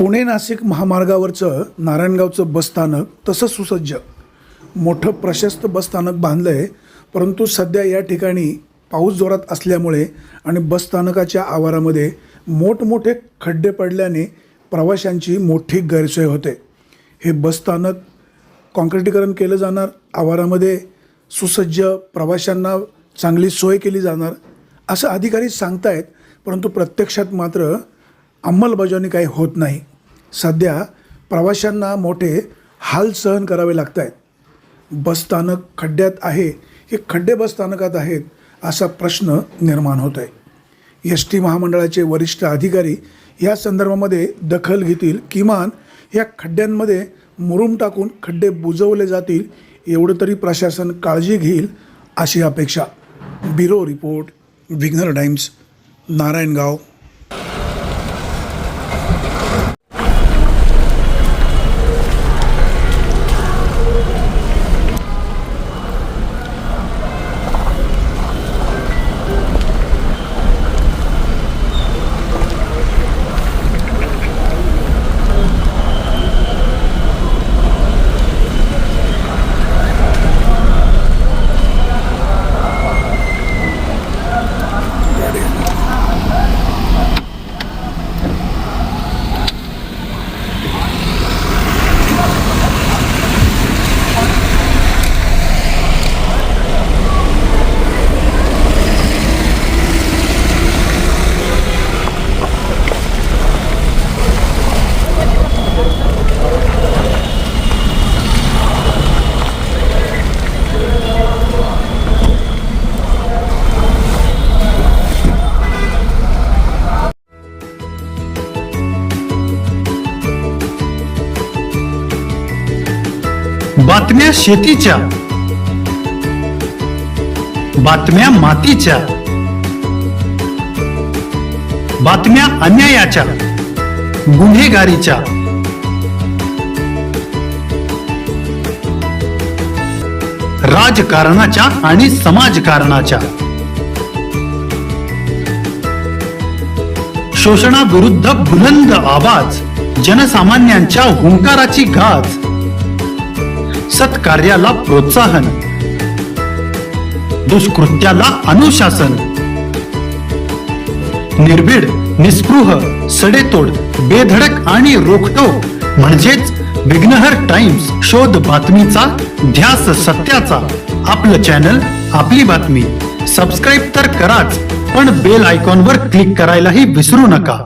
पुणे नाशिक महामार्गावरचं नारायणगावचं बसस्थानक तसं सुसज्ज मोठं प्रशस्त बसस्थानक बांधलं आहे, परंतु सध्या या ठिकाणी पाऊस जोरात असल्यामुळे आणि बसस्थानकाच्या आवारामध्ये मोठमोठे खड्डे पडल्याने प्रवाशांची मोठी गैरसोय होते। हे बसस्थानक काँक्रिटीकरण केलं जाणार, आवारामध्ये सुसज्ज प्रवाशांना चांगली सोय केली जाणार असं अधिकारी सांगतायत, परंतु प्रत्यक्षात मात्र अंमलबजावणी काही होत नाही। सध्या प्रवाशांना मोठे हाल सहन करावे लागत आहेत। बसस्थानक खड्ड्यात आहे की खड्डे बसस्थानकात आहेत असा प्रश्न निर्माण होत आहे। एस टी महामंडळाचे वरिष्ठ अधिकारी या संदर्भामध्ये दखल घेतील, किमान या खड्ड्यांमध्ये मुरूम टाकून खड्डे बुजवले जातील एवढं तरी प्रशासन काळजी घेईल अशी अपेक्षा। Bureau report, Vighnahar Times, Narayangaon. बातम्या शेतीच्या, बातम्या मातीच्या, बातम्या अन्यायाच्या, गुन्हेगारीच्या, राजकारणाच्या आणि समाजकारणाच्या, शोषणाविरुद्ध बुलंद आवाज, जनसामान्यांच्या हुंकाराची गाज, सत्कार्याला प्रोत्साहन, दुष्कृत्याला अनुशासन, निर्भीड, निस्पृह, सडेतोड, बेधडक आणि रोखटोक म्हणजेच विघ्नहर टाइम्स। शोध बातमीचा, ध्यास सत्याचा। आपलं चॅनल, आपली बातमी। सबस्क्राईब तर कराच, पण बेल आयकॉनवर क्लिक करायलाही विसरू नका।